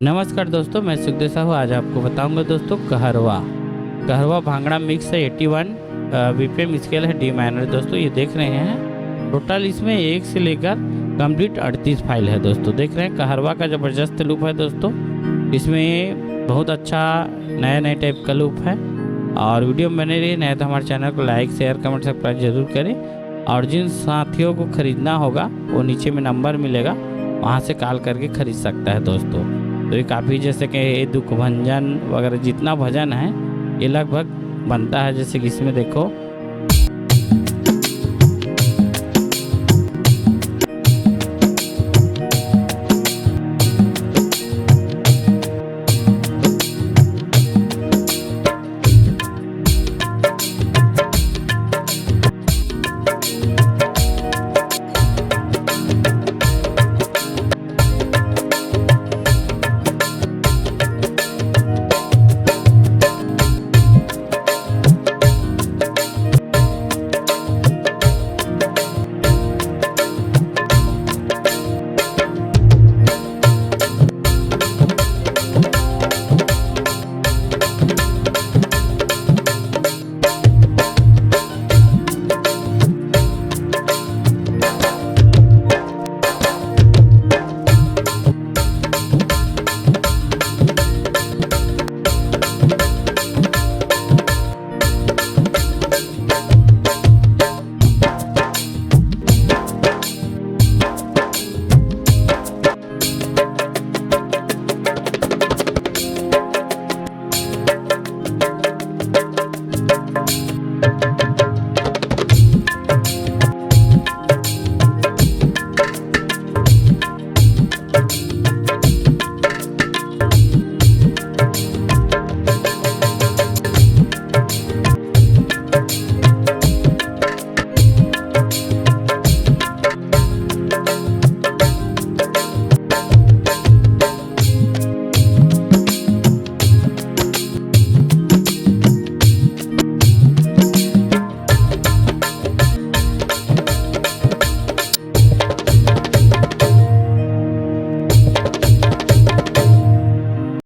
नमस्कार दोस्तों, मैं सुखदेव साहू आज आपको बताऊंगा दोस्तों कहरवा कहरवा भांगड़ा मिक्स है 81 बीपीएम स्केल है डी माइनर। दोस्तों ये देख रहे हैं टोटल इसमें एक से लेकर कंप्लीट 38 फाइल है। दोस्तों देख रहे हैं कहरवा का ज़बरदस्त लूप है। दोस्तों इसमें बहुत अच्छा नया नया टाइप का लूप है। और वीडियो बने रही नया तो हमारे चैनल को लाइक शेयर कमेंट सब्सक्राइब जरूर करें। और जिन साथियों को ख़रीदना होगा वो नीचे में नंबर मिलेगा, वहाँ से कॉल करके ख़रीद सकता है। दोस्तों तो ये काफ़ी जैसे कि दुख भंजन वगैरह जितना भजन है ये लगभग बनता है। जैसे कि इसमें देखो